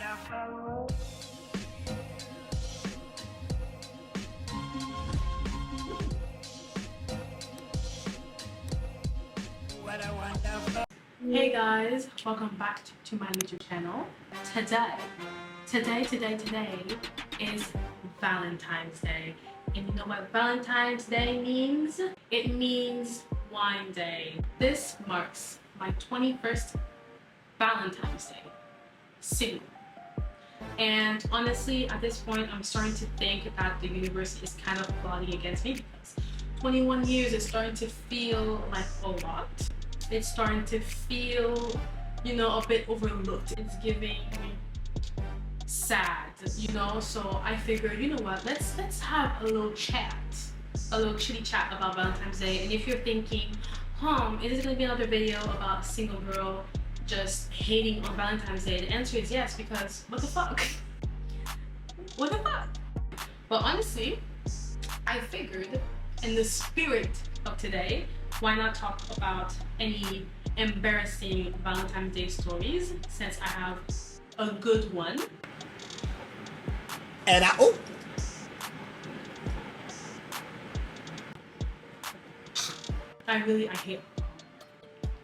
Hey guys, welcome back to my YouTube channel. Today is Valentine's Day. And you know what Valentine's Day means? It means wine day. This marks my 21st Valentine's Day single. And honestly, at this point, I'm starting to think that the universe is kind of plotting against me because 21 years is starting to feel like a lot. It's starting to feel, you know, a bit overlooked. It's giving sad, you know. So I figured, you know what, let's have a little chat, a little chitty chat about Valentine's Day. And if you're thinking, is this gonna be another video about a single girl just hating on Valentine's Day? The answer is yes, because what the fuck? What the fuck? But honestly, I figured in the spirit of today, why not talk about any embarrassing Valentine's Day stories, since I have a good one. And I hate.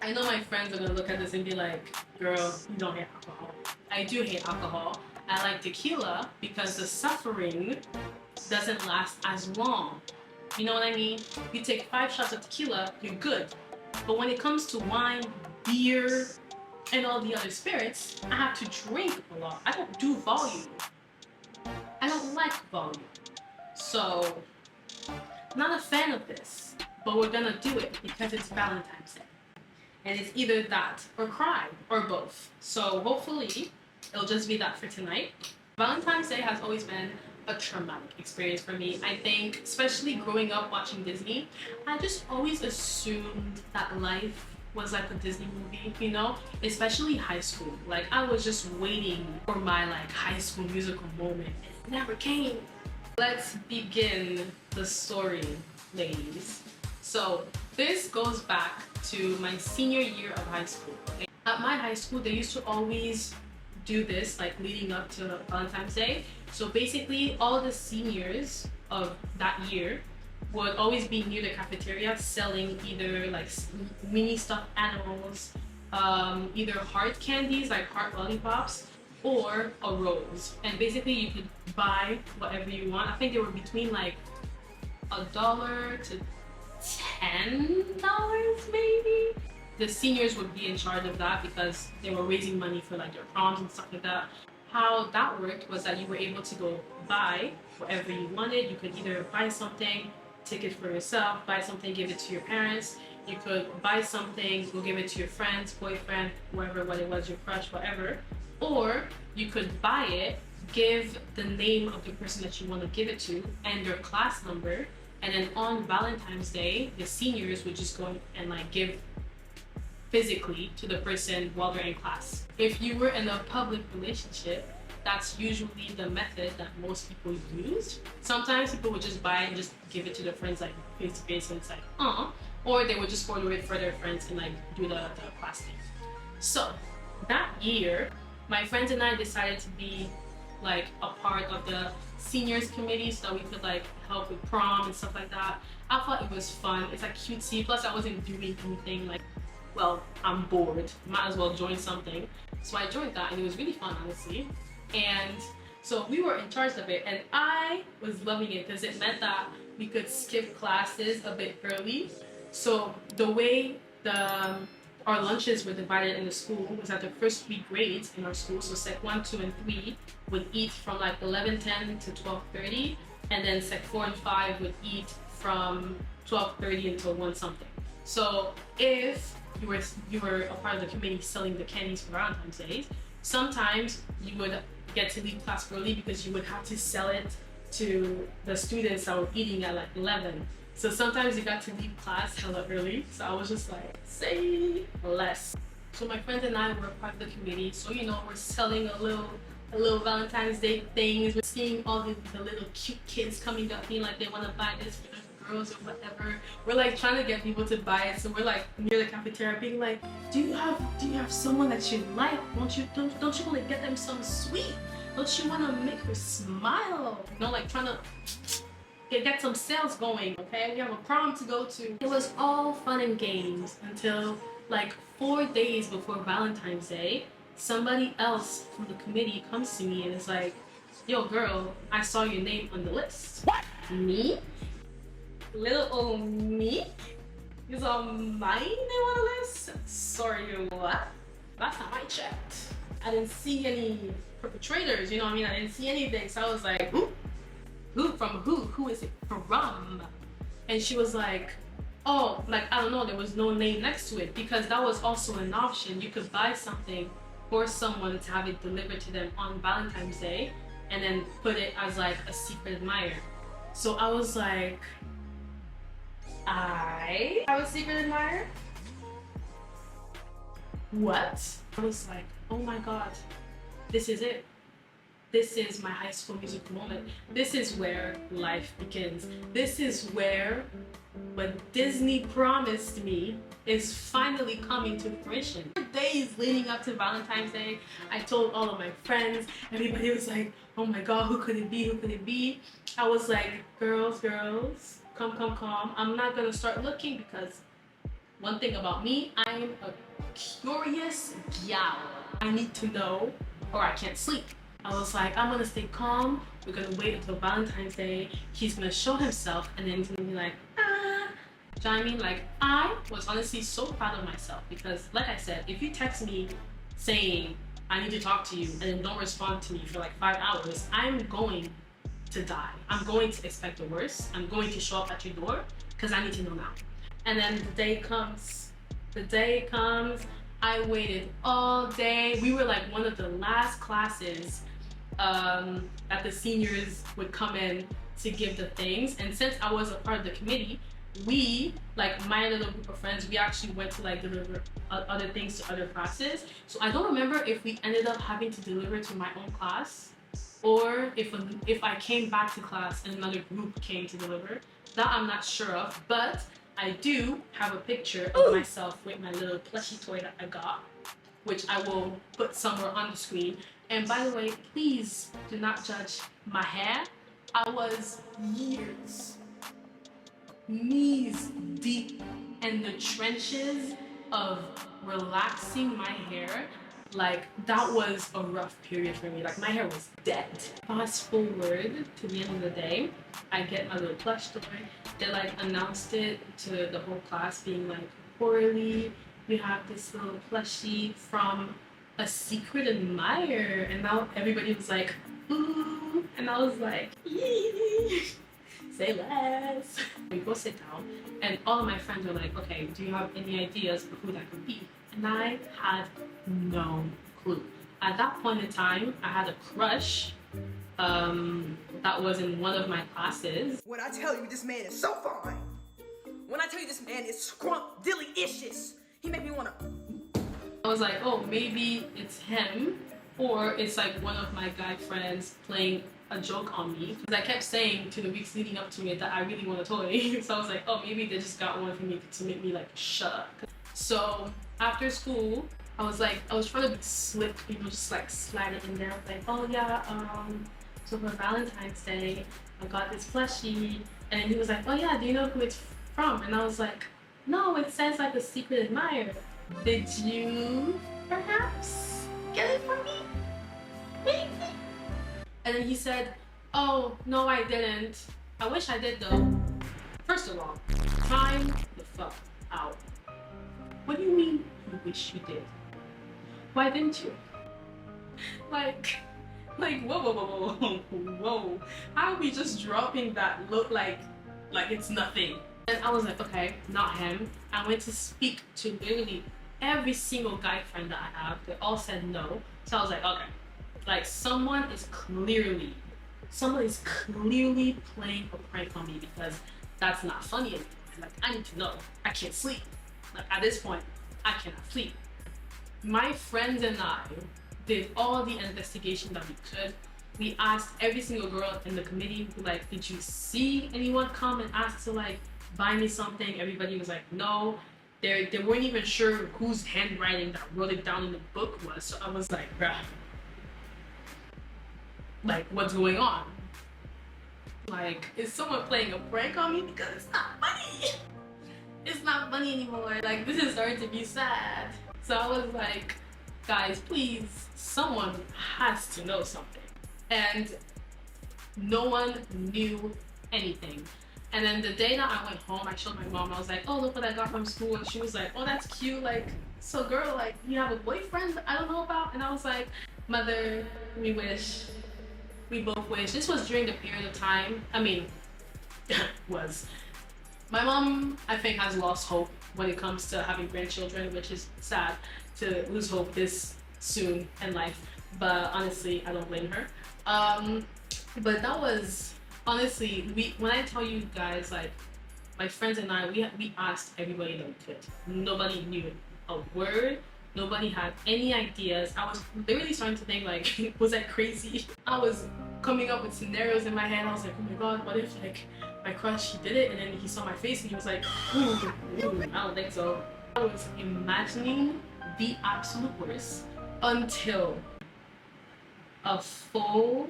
I know my friends are gonna look at this and be like, girl, you don't hate alcohol. I do hate alcohol. I like tequila because the suffering doesn't last as long. You know what I mean? You take 5 shots of tequila, you're good. But when it comes to wine, beer, and all the other spirits, I have to drink a lot. I don't do volume. I don't like volume. So, not a fan of this. But we're gonna do it because it's Valentine's Day. And it's either that or cry or both. So hopefully it'll just be that for tonight. Valentine's Day has always been a traumatic experience for me. I think, especially growing up watching Disney, I just always assumed that life was like a Disney movie, you know? Especially high school. Like, I was just waiting for my like high school musical moment. It never came. Let's begin the story, ladies. So this goes back to my senior year of high school. At my high school, they used to always do this like leading up to Valentine's Day. So basically all the seniors of that year would always be near the cafeteria selling either like mini stuffed animals, either heart candies like heart lollipops, or a rose. And basically you could buy whatever you want. I think they were between like $1 to $10 maybe. The seniors would be in charge of that because they were raising money for like their proms and stuff like that. How that worked was that you were able to go buy whatever you wanted. You could either buy something, take it for yourself, buy something, give it to your parents. You could buy something, go give it to your friends, boyfriend, whoever, what it was, your crush, whatever. Or you could buy it, give the name of the person that you want to give it to and their class number. And then on Valentine's Day, the seniors would just go and like give physically to the person while they're in class. If you were in a public relationship, that's usually the method that most people used. Sometimes people would just buy it and just give it to their friends like face to face, and it's like, or they would just order it for their friends and like do the class thing. So that year, my friends and I decided to be like a part of the seniors committee so that we could like help with prom and stuff like that. I thought it was fun. It's like cutesy. Plus I wasn't doing anything like, well, I'm bored, might as well join something. So I joined that and it was really fun, honestly. And so we were in charge of it and I was loving it because it meant that we could skip classes a bit early. So the way our lunches were divided in the school was that the first 3 grades in our school, so Sec 1, 2, and 3, would eat from like 11:10 to 12:30, and then Sec 4 and 5 would eat from 12:30 until 1 something. So if you were a part of the committee selling the candies for Valentine's Day, sometimes you would get to leave class early because you would have to sell it to the students that were eating at like 11. So sometimes you got to leave class hella early. So I was just like, say less. So my friends and I were part of the committee. So, you know, we're selling a little Valentine's Day things. We're seeing all the little cute kids coming up being like they want to buy this for their girls or whatever. We're like trying to get people to buy it. So we're like near the cafeteria being like, do you have someone that you like? Don't you want to get them some sweet? Don't you want to make her smile? You know, like trying to get some sales going, okay? We have a prom to go to. It was all fun and games until like 4 days before Valentine's Day. Somebody else from the committee comes to me and is like, yo girl, I saw your name on the list. What? Me? Little old me? Is on my name on the list? Sorry, what? Last time I checked, I didn't see any perpetrators, you know what I mean? I didn't see anything, so I was like, who? Who from who? Who is it from? And she was like, oh, like, I don't know, there was no name next to it, because that was also an option. You could buy something for someone to have it delivered to them on Valentine's Day and then put it as like a secret admirer. So I was like, I have a secret admirer? What? I was like, oh my god, this is it. This is my High School Musical moment. This is where life begins. This is where what Disney promised me is finally coming to fruition. For days leading up to Valentine's Day, I told all of my friends. Everybody was like, oh my god, who could it be? Who could it be? I was like, girls, come. I'm not gonna start looking, because one thing about me, I am a curious gal. I need to know or I can't sleep. I was like, I'm gonna stay calm. We're gonna wait until Valentine's Day. He's gonna show himself, and then he's gonna be like, ah. Do you know what I mean? Like, I was honestly so proud of myself, because like I said, if you text me saying, I need to talk to you, and then don't respond to me for like 5 hours, I'm going to die. I'm going to expect the worst. I'm going to show up at your door, because I need to know now. And then the day comes. I waited all day. We were like one of the last classes that the seniors would come in to give the things. And since I was a part of the committee, we, like my little group of friends, we actually went to like deliver other things to other classes. So I don't remember if we ended up having to deliver to my own class, or if I came back to class and another group came to deliver. That I'm not sure of, but I do have a picture of myself with my little plushie toy that I got, which I will put somewhere on the screen. And by the way, please do not judge my hair. I was years, knees deep in the trenches of relaxing my hair. Like, that was a rough period for me. Like, my hair was dead. Fast forward to the end of the day, I get my little plush toy. They like announced it to the whole class, being like, Coralie, we have this little plushie from a secret admirer. And now everybody was like, ooh. And I was like, yee. Say less. We go sit down, and all of my friends were like, okay, do you have any ideas of who that could be? And I had no clue. At that point in time, I had a crush that was in one of my classes. When I tell you this man is so fine, when I tell you this man is scrumptious, he make me wanna. I was like, oh, maybe it's him, or it's like one of my guy friends playing a joke on me, because I kept saying to the weeks leading up to it that I really want a toy. So I was like, oh, maybe they just got one for me to make me like shut up. So after school, I was trying to be slick, you know, just like slide it in there. I was like, oh yeah, so for Valentine's Day, I got this plushie. And then he was like, oh yeah, do you know who it's from? And I was like, no, it says like a secret admirer. Did you perhaps get it for me? Maybe? And then he said, oh, no, I didn't. I wish I did though. First of all, time the fuck out. What do you mean you wish you did? Why didn't you? Like, whoa. How are we just dropping that look like it's nothing? And I was like, okay, not him. I went to speak to literally every single guy friend that I have. They all said no. So I was like, okay. Like, someone is clearly playing a prank on me, because that's not funny anymore. Like, I need to know. I can't sleep. Like, at this point, I cannot sleep. My friends and I did all the investigation that we could. we asked every single girl in the committee, like, did you see anyone come and ask to like buy me something? Everybody was like, no. They weren't even sure whose handwriting that wrote it down in the book was. So I was like, bruh, like, what's going on? Like, is someone playing a prank on me? Because it's not funny. It's not funny anymore. Like, this is starting to be sad. So I was like, guys, please, someone has to know something. And no one knew anything. And then the day that I went home, I showed my mom. I was like, oh, look what I got from school. And she was like, oh, that's cute. Like, so girl, like, you have a boyfriend I don't know about? And I was like, mother, we wish. We both wish. This was during the period of time. I mean, was. My mom, I think, has lost hope when it comes to having grandchildren, which is sad to lose hope this soon in life. But honestly, I don't blame her. But that was, honestly, when I tell you guys, like, my friends and I, we asked everybody that we could. Nobody knew a word. Nobody had any ideas. I was literally starting to think, like, was I crazy? I was coming up with scenarios in my head. I was like, oh my god, what if, like, my crush, he did it, and then he saw my face and he was like, ooh, I don't think so. I was imagining the absolute worst until a full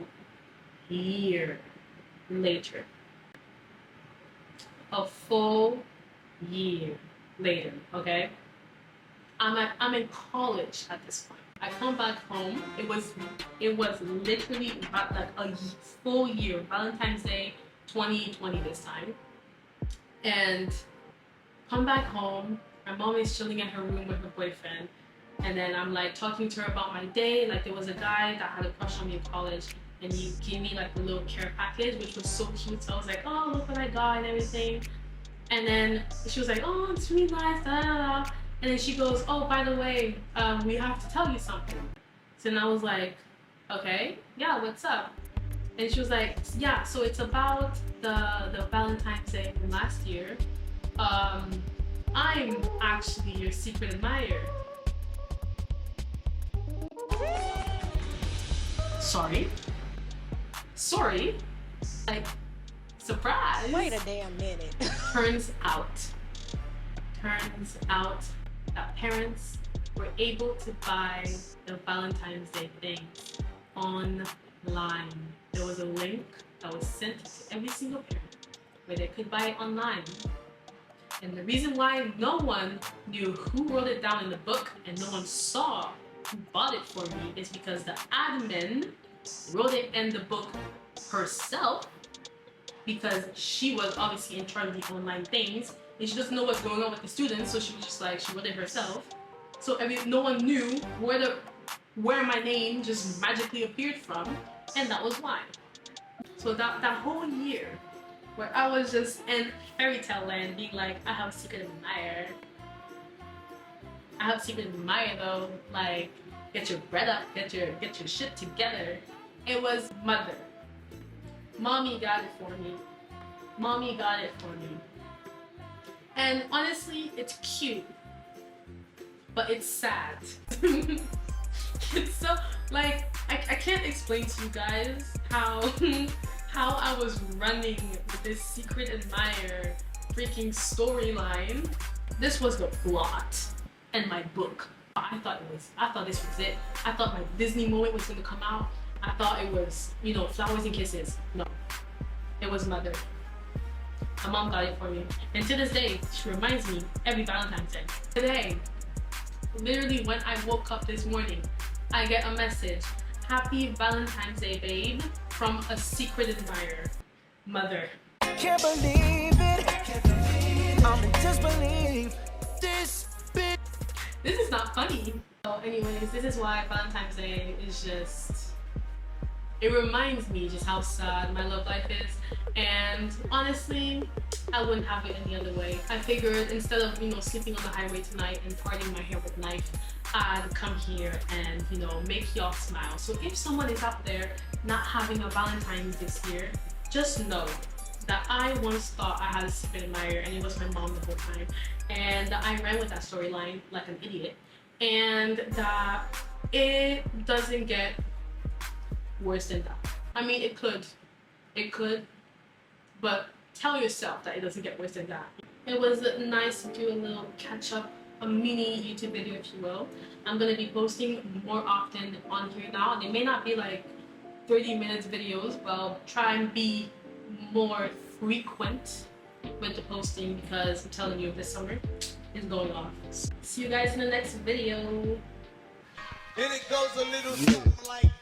year later. A full year later, okay? I'm in college at this point. I come back home. It was literally about like a full year, Valentine's Day 2020 this time. And come back home. My mom is chilling in her room with her boyfriend. And then I'm like talking to her about my day. Like, there was a guy that had a crush on me in college, and he gave me like a little care package, which was so cute. So I was like, oh, look what I got and everything. And then she was like, oh, it's really nice, da da da. And then she goes, oh, by the way, we have to tell you something. So then I was like, okay, yeah, what's up? And she was like, yeah, so it's about the Valentine's Day from last year. I'm actually your secret admirer. Sorry? Like, surprise. Wait a damn minute. Turns out that parents were able to buy the Valentine's Day things online. There was a link that was sent to every single parent where they could buy it online. And the reason why no one knew who wrote it down in the book and no one saw who bought it for me is because the admin wrote it in the book herself, because she was obviously in charge of the online things and she doesn't know what's going on with the students, so she was just like, she wrote it herself. So no one knew where my name just magically appeared from, and that was why. So that whole year where I was just in fairy tale land being like, I have a secret admirer. I have a secret admirer though, like, get your bread up, get your shit together. It was mother. Mommy got it for me. Mommy got it for me. And honestly, it's cute, but it's sad. It's so, like, I can't explain to you guys how I was running with this secret admirer freaking storyline. This was the plot in my book. I thought this was it. I thought my Disney moment was gonna come out. I thought it was, you know, flowers and kisses. No, it was mother. My mom got it for me. And to this day, she reminds me every Valentine's Day. Today, literally when I woke up this morning, I get a message. Happy Valentine's Day, babe, from a secret admirer. Mother. Can't believe it. I'm in disbelief. This is not funny. So anyways, this is why Valentine's Day is just, it reminds me just how sad my love life is. And honestly, I wouldn't have it any other way. I figured instead of, you know, sleeping on the highway tonight and parting my hair with knife, I'd come here and, you know, make y'all smile. So if someone is out there not having a Valentine's this year, just know that I once thought I had a secret admirer and it was my mom the whole time. And that I ran with that storyline like an idiot. And that it doesn't get worse than that. I mean, it could, but tell yourself that it doesn't get worse than that. It was nice to do a little catch up, a mini YouTube video, if you will. I'm gonna be posting more often on here now. They may not be like 30 minutes videos, but I'll try and be more frequent with the posting because I'm telling you, this summer is going off. See you guys in the next video. And it goes a little something like